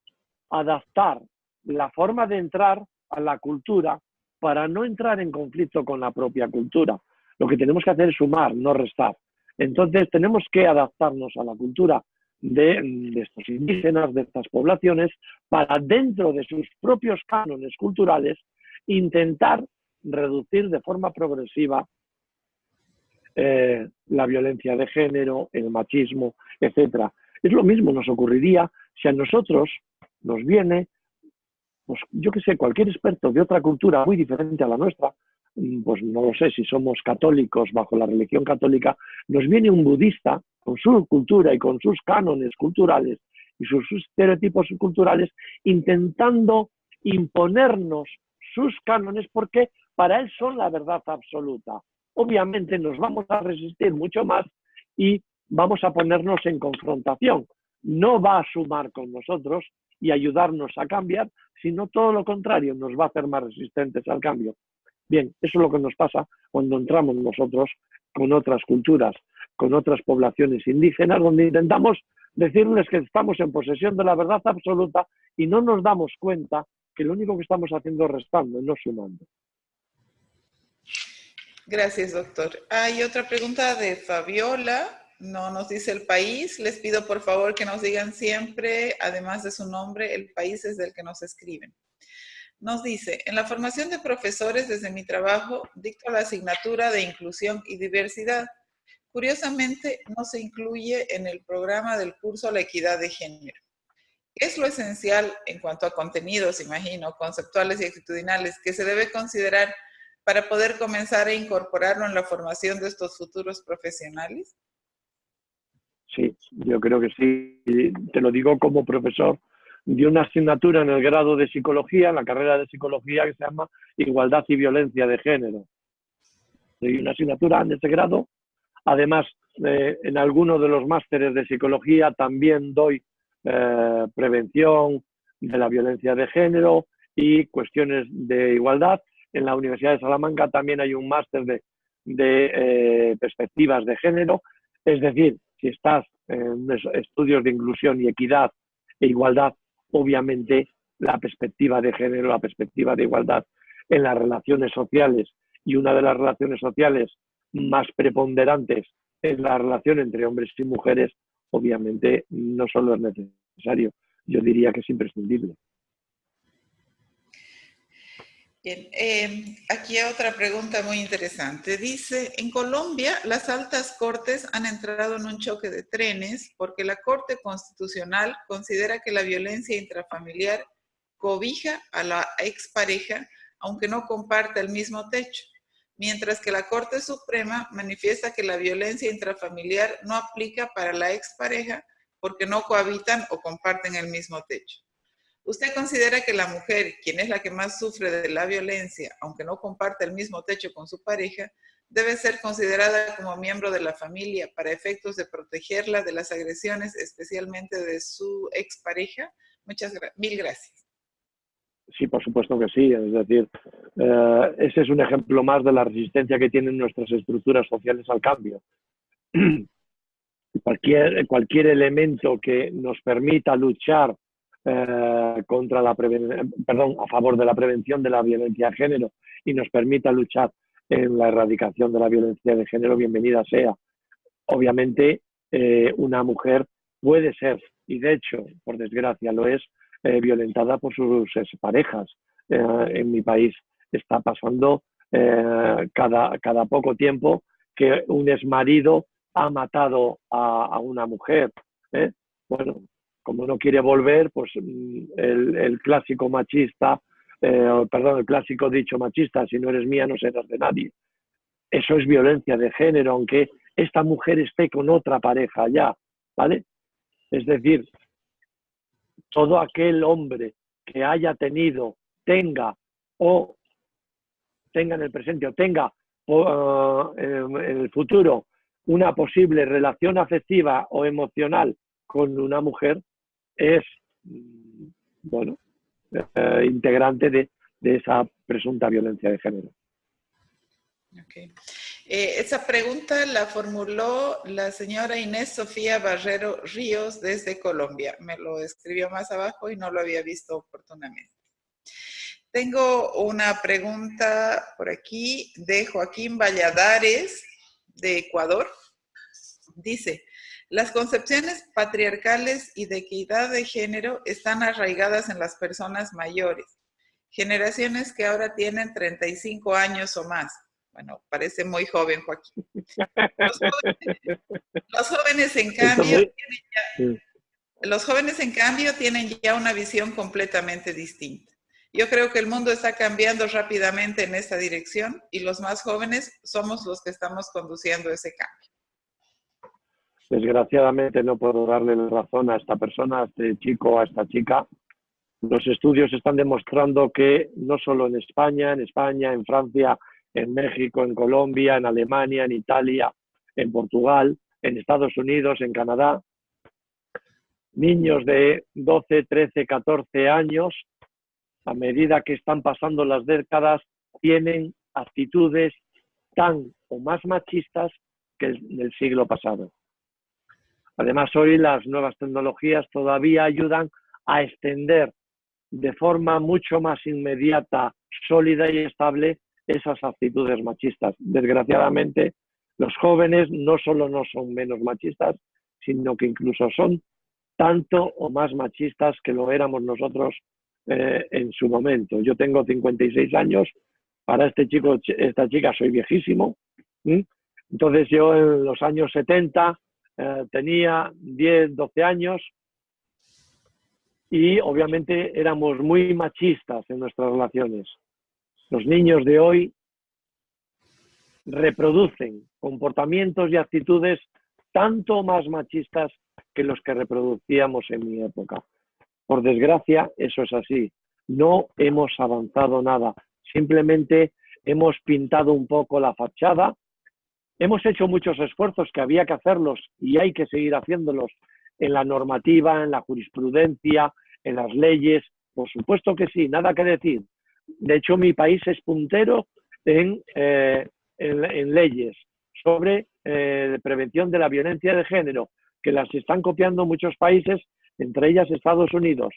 [SPEAKER 2] adaptar la forma de entrar a la cultura para no entrar en conflicto con la propia cultura. Lo que tenemos que hacer es sumar, no restar. Entonces tenemos que adaptarnos a la cultura de estos indígenas, de estas poblaciones, para dentro de sus propios cánones culturales intentar reducir de forma progresiva la violencia de género, el machismo, etc. Es lo mismo nos ocurriría si a nosotros nos viene, pues yo qué sé, cualquier experto de otra cultura muy diferente a la nuestra, pues no lo sé, si somos católicos bajo la religión católica, nos viene un budista con su cultura y con sus cánones culturales y sus estereotipos culturales intentando imponernos sus cánones porque para él son la verdad absoluta. Obviamente nos vamos a resistir mucho más y vamos a ponernos en confrontación. No va a sumar con nosotros y ayudarnos a cambiar, sino todo lo contrario, nos va a hacer más resistentes al cambio. Bien, eso es lo que nos pasa cuando entramos nosotros con otras culturas, con otras poblaciones indígenas, donde intentamos decirles que estamos en posesión de la verdad absoluta y no nos damos cuenta que lo único que estamos haciendo es restando, no sumando.
[SPEAKER 1] Gracias, doctor. Hay otra pregunta de Fabiola. No nos dice el país. Les pido por favor que nos digan siempre, además de su nombre, el país desde el que nos escriben. Nos dice, en la formación de profesores desde mi trabajo, dicto la asignatura de inclusión y diversidad. Curiosamente, no se incluye en el programa del curso la equidad de género. ¿Qué es lo esencial en cuanto a contenidos, imagino, conceptuales y actitudinales que se debe considerar para poder comenzar a incorporarlo en la formación de estos futuros profesionales?
[SPEAKER 2] Sí, yo creo que sí. Te lo digo como profesor de una asignatura en el grado de psicología, en la carrera de psicología, que se llama Igualdad y Violencia de Género. Hay una asignatura en ese grado. Además, en alguno de los másteres de psicología también doy prevención de la violencia de género y cuestiones de igualdad. En la Universidad de Salamanca también hay un máster de perspectivas de género. Es decir, si estás en estudios de inclusión y equidad e igualdad, obviamente la perspectiva de género, la perspectiva de igualdad en las relaciones sociales, y una de las relaciones sociales más preponderantes es la relación entre hombres y mujeres, obviamente no solo es necesario, yo diría que es imprescindible.
[SPEAKER 1] Bien, aquí hay otra pregunta muy interesante. Dice, en Colombia las altas cortes han entrado en un choque de trenes porque la Corte Constitucional considera que la violencia intrafamiliar cobija a la expareja aunque no comparta el mismo techo, mientras que la Corte Suprema manifiesta que la violencia intrafamiliar no aplica para la expareja porque no cohabitan o comparten el mismo techo. ¿Usted considera que la mujer, quien es la que más sufre de la violencia, aunque no comparte el mismo techo con su pareja, debe ser considerada como miembro de la familia para efectos de protegerla de las agresiones, especialmente de su expareja? Mil gracias.
[SPEAKER 2] Sí, por supuesto que sí. Es decir, ese es un ejemplo más de la resistencia que tienen nuestras estructuras sociales al cambio. Cualquier elemento que nos permita luchar contra la a favor de la prevención de la violencia de género y nos permita luchar en la erradicación de la violencia de género, bienvenida sea. Obviamente, una mujer puede ser, y de hecho, por desgracia, lo es, violentada por sus parejas. En mi país está pasando cada poco tiempo que un exmarido ha matado a una mujer. Bueno, como no quiere volver, pues el clásico machista, perdón, el clásico dicho machista, si no eres mía no serás de nadie. Eso es violencia de género, aunque esta mujer esté con otra pareja ya, ¿vale? Es decir, todo aquel hombre que haya tenido, tenga en el presente o tenga en el futuro una posible relación afectiva o emocional con una mujer es, bueno, integrante de esa presunta violencia de género.
[SPEAKER 1] Okay. Esa pregunta la formuló la señora Inés Sofía Barrero Ríos desde Colombia. Me lo escribió más abajo y no lo había visto oportunamente. Tengo una pregunta por aquí de Joaquín Valladares de Ecuador. Dice, las concepciones patriarcales y de equidad de género están arraigadas en las personas mayores, generaciones que ahora tienen 35 años o más. Bueno, parece muy joven, Joaquín. Los jóvenes, en cambio, tienen ya una visión completamente distinta. Yo creo que el mundo está cambiando rápidamente en esta dirección y los más jóvenes somos los que estamos conduciendo ese cambio.
[SPEAKER 2] Desgraciadamente no puedo darle la razón a esta persona, a este chico o a esta chica. Los estudios están demostrando que no solo en España, en Francia, en México, en Colombia, en Alemania, en Italia, en Portugal, en Estados Unidos, en Canadá, niños de 12, 13, 14 años, a medida que están pasando las décadas, tienen actitudes tan o más machistas que el siglo pasado. Además, hoy las nuevas tecnologías todavía ayudan a extender de forma mucho más inmediata, sólida y estable esas actitudes machistas. Desgraciadamente, los jóvenes no solo no son menos machistas, sino que incluso son tanto o más machistas que lo éramos nosotros en su momento. Yo tengo 56 años, para este chico, esta chica soy viejísimo. Entonces yo en los años 70 tenía 10, 12 años y obviamente éramos muy machistas en nuestras relaciones. Los niños de hoy reproducen comportamientos y actitudes tanto más machistas que los que reproducíamos en mi época. Por desgracia, eso es así. No hemos avanzado nada. Simplemente hemos pintado un poco la fachada. Hemos hecho muchos esfuerzos que había que hacerlos y hay que seguir haciéndolos en la normativa, en la jurisprudencia, en las leyes. Por supuesto que sí, nada que decir. De hecho, mi país es puntero en leyes sobre prevención de la violencia de género, que las están copiando muchos países, entre ellas Estados Unidos.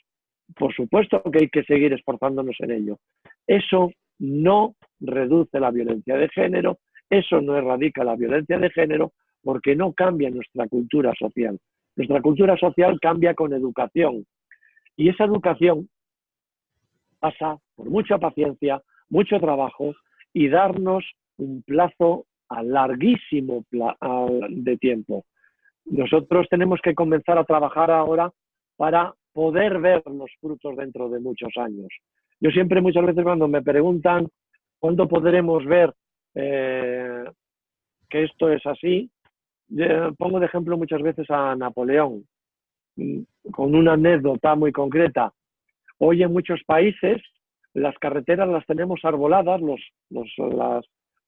[SPEAKER 2] Por supuesto que hay que seguir esforzándonos en ello. Eso no reduce la violencia de género, eso no erradica la violencia de género, porque no cambia nuestra cultura social. Nuestra cultura social cambia con educación. Y esa educación pasa por mucha paciencia, mucho trabajo y darnos un plazo larguísimo de tiempo. Nosotros tenemos que comenzar a trabajar ahora para poder ver los frutos dentro de muchos años. Yo siempre, muchas veces, cuando me preguntan cuándo podremos ver que esto es así, pongo de ejemplo muchas veces a Napoleón, con una anécdota muy concreta. Hoy en muchos países las carreteras las tenemos arboladas,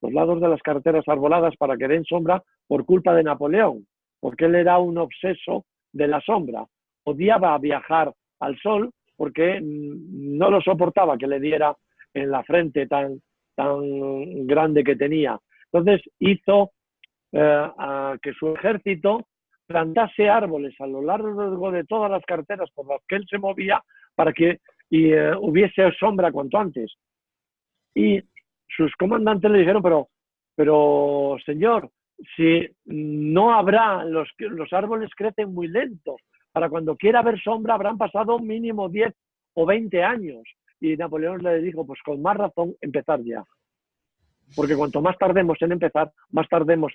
[SPEAKER 2] los lados de las carreteras arboladas para que den sombra por culpa de Napoleón, porque él era un obseso de la sombra. Odiaba viajar al sol porque no lo soportaba que le diera en la frente tan grande que tenía. Entonces hizo que su ejército plantase árboles a lo largo de todas las carreteras por las que él se movía para que hubiese sombra cuanto antes. Y sus comandantes le dijeron, pero señor, si no habrá, los árboles crecen muy lento, para cuando quiera haber sombra habrán pasado mínimo 10 o 20 años. Y Napoleón le dijo, pues con más razón empezar ya. Porque cuanto más tardemos en empezar, más tardaremos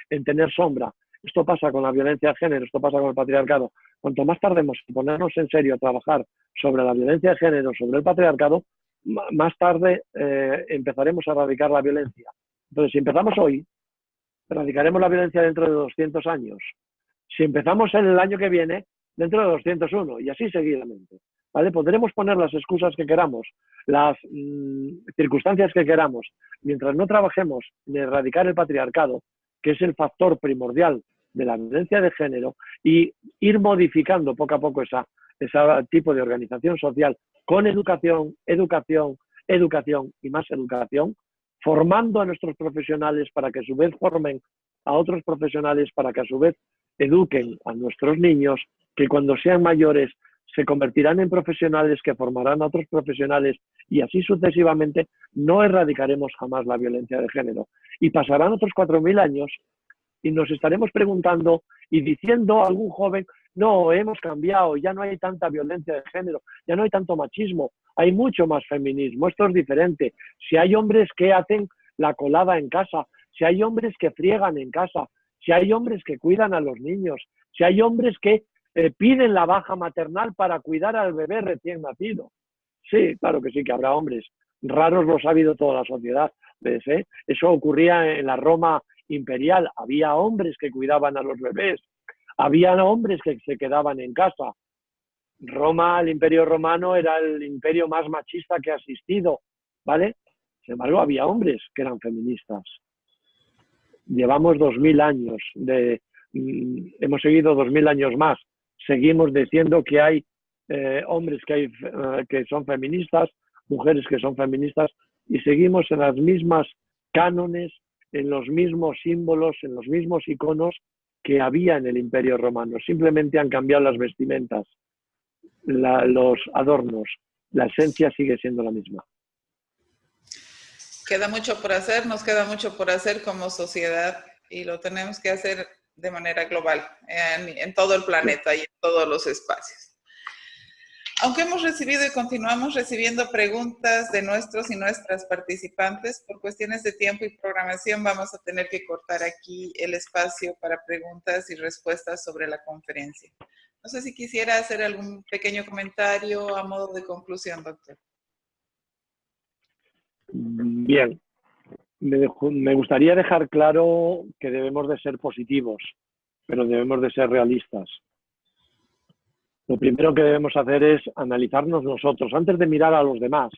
[SPEAKER 2] en tener sombra. Esto pasa con la violencia de género, esto pasa con el patriarcado. Cuanto más tardemos en ponernos en serio a trabajar sobre la violencia de género, sobre el patriarcado, más tarde empezaremos a erradicar la violencia. Entonces, si empezamos hoy, erradicaremos la violencia dentro de 200 años. Si empezamos en el año que viene, dentro de 201, y así seguidamente. ¿Vale? Podremos poner las excusas que queramos, las circunstancias que queramos, mientras no trabajemos en erradicar el patriarcado, que es el factor primordial de la violencia de género, y ir modificando poco a poco ese tipo de organización social con educación, educación, educación y más educación, formando a nuestros profesionales para que a su vez formen a otros profesionales, para que a su vez eduquen a nuestros niños, que cuando sean mayores se convertirán en profesionales que formarán a otros profesionales y así sucesivamente. No erradicaremos jamás la violencia de género. Y pasarán otros 4000 años y nos estaremos preguntando y diciendo a algún joven, no, hemos cambiado, ya no hay tanta violencia de género, ya no hay tanto machismo, hay mucho más feminismo, esto es diferente. Si hay hombres que hacen la colada en casa, si hay hombres que friegan en casa, si hay hombres que cuidan a los niños, si hay hombres que piden la baja maternal para cuidar al bebé recién nacido. Sí, claro que sí, que habrá hombres. Raros los ha habido toda la sociedad. ¿Ves, Eso ocurría en la Roma imperial. Había hombres que cuidaban a los bebés. Había hombres que se quedaban en casa. Roma, el Imperio Romano, era el imperio más machista que ha existido, ¿vale? Sin embargo, había hombres que eran feministas. Llevamos 2000 años, hemos seguido 2000 años más. Seguimos diciendo que hay hombres que son feministas, mujeres que son feministas, y seguimos en las mismas cánones, en los mismos símbolos, en los mismos iconos que había en el Imperio Romano. Simplemente han cambiado las vestimentas, los adornos. La esencia sigue siendo la misma.
[SPEAKER 1] Queda mucho por hacer, nos queda mucho por hacer como sociedad y lo tenemos que hacer de manera global, en todo el planeta y en todos los espacios. Aunque hemos recibido y continuamos recibiendo preguntas de nuestros y nuestras participantes, por cuestiones de tiempo y programación vamos a tener que cortar aquí el espacio para preguntas y respuestas sobre la conferencia. No sé si quisiera hacer algún pequeño comentario a modo de conclusión, doctor.
[SPEAKER 2] Bien, me gustaría dejar claro que debemos de ser positivos, pero debemos de ser realistas. Lo primero que debemos hacer es analizarnos nosotros antes de mirar a los demás,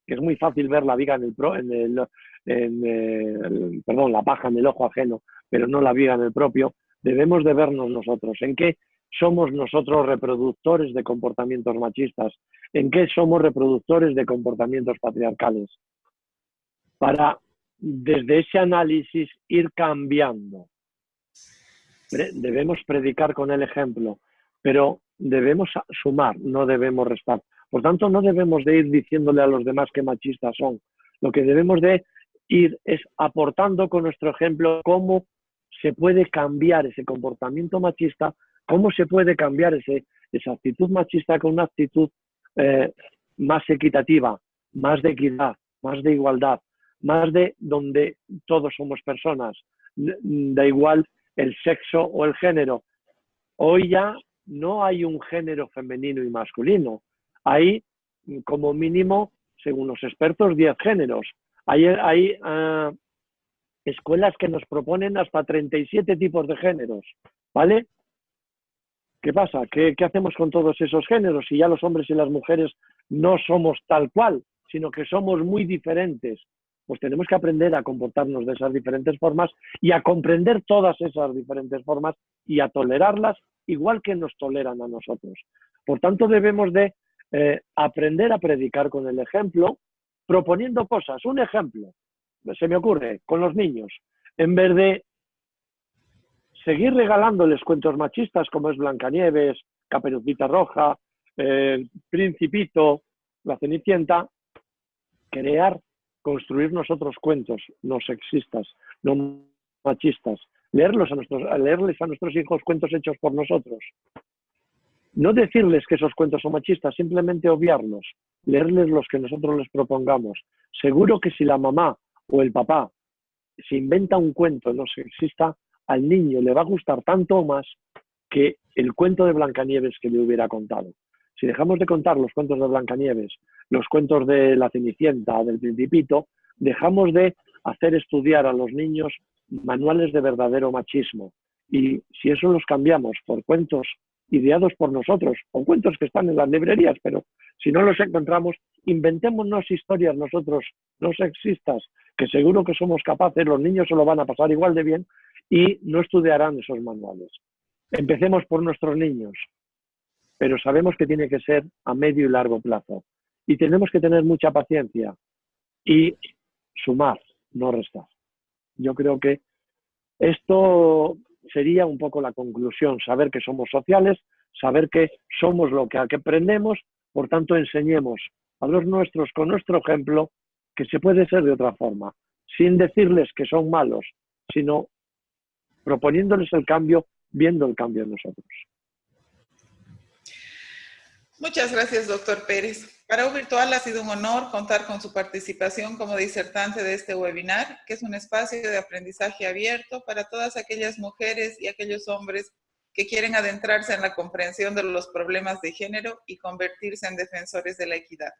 [SPEAKER 2] que es muy fácil ver la viga la paja en el ojo ajeno, pero no la viga en el propio. Debemos de vernos nosotros. ¿En qué somos nosotros reproductores de comportamientos machistas? ¿En qué somos reproductores de comportamientos patriarcales? Para, desde ese análisis, ir cambiando. Debemos predicar con el ejemplo, pero debemos sumar, no debemos restar. Por tanto, no debemos de ir diciéndole a los demás qué machistas son. Lo que debemos de ir es aportando con nuestro ejemplo cómo se puede cambiar ese comportamiento machista, cómo se puede cambiar esa actitud machista con una actitud más equitativa, más de equidad, más de igualdad, más de donde todos somos personas, da igual el sexo o el género. Hoy ya no hay un género femenino y masculino. Hay, como mínimo, según los expertos, 10 géneros. Hay escuelas que nos proponen hasta 37 tipos de géneros, ¿vale? ¿Qué pasa? ¿Qué hacemos con todos esos géneros? Si ya los hombres y las mujeres no somos tal cual, sino que somos muy diferentes. pues tenemos que aprender a comportarnos de esas diferentes formas y a comprender todas esas diferentes formas y a tolerarlas igual que nos toleran a nosotros. Por tanto, debemos de aprender a predicar con el ejemplo, proponiendo cosas. Un ejemplo, se me ocurre, con los niños, en vez de seguir regalándoles cuentos machistas como es Blancanieves, Caperucita Roja, Principito, La Cenicienta, construir nosotros cuentos no sexistas, no machistas, leerles a nuestros hijos cuentos hechos por nosotros. No decirles que esos cuentos son machistas, simplemente obviarlos, leerles los que nosotros les propongamos. Seguro que si la mamá o el papá se inventa un cuento no sexista, al niño le va a gustar tanto o más que el cuento de Blancanieves que le hubiera contado. Si dejamos de contar los cuentos de Blancanieves, los cuentos de La Cenicienta, del Principito, dejamos de hacer estudiar a los niños manuales de verdadero machismo. Y si eso los cambiamos por cuentos ideados por nosotros, o cuentos que están en las librerías, pero si no los encontramos, inventémonos historias nosotros no sexistas, que seguro que somos capaces, los niños se lo van a pasar igual de bien y no estudiarán esos manuales. Empecemos por nuestros niños, pero sabemos que tiene que ser a medio y largo plazo. Y tenemos que tener mucha paciencia y sumar, no restar. Yo creo que esto sería un poco la conclusión, saber que somos sociales, saber que somos lo que aprendemos, por tanto enseñemos a los nuestros con nuestro ejemplo que se puede ser de otra forma, sin decirles que son malos, sino proponiéndoles el cambio, viendo el cambio en nosotros.
[SPEAKER 1] Muchas gracias, doctor Pérez. Para UVirtual ha sido un honor contar con su participación como disertante de este webinar, que es un espacio de aprendizaje abierto para todas aquellas mujeres y aquellos hombres que quieren adentrarse en la comprensión de los problemas de género y convertirse en defensores de la equidad.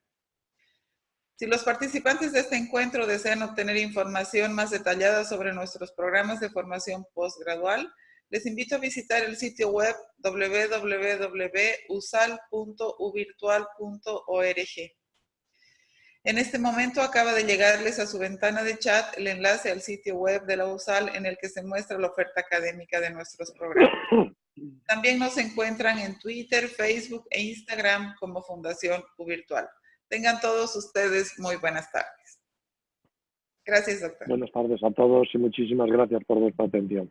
[SPEAKER 1] Si los participantes de este encuentro desean obtener información más detallada sobre nuestros programas de formación postgradual, les invito a visitar el sitio web www.usal.uvirtual.org. En este momento acaba de llegarles a su ventana de chat el enlace al sitio web de la USAL en el que se muestra la oferta académica de nuestros programas. También nos encuentran en Twitter, Facebook e Instagram como Fundación UVirtual. Tengan todos ustedes muy buenas tardes. Gracias, doctor.
[SPEAKER 2] Buenas tardes a todos y muchísimas gracias por vuestra atención.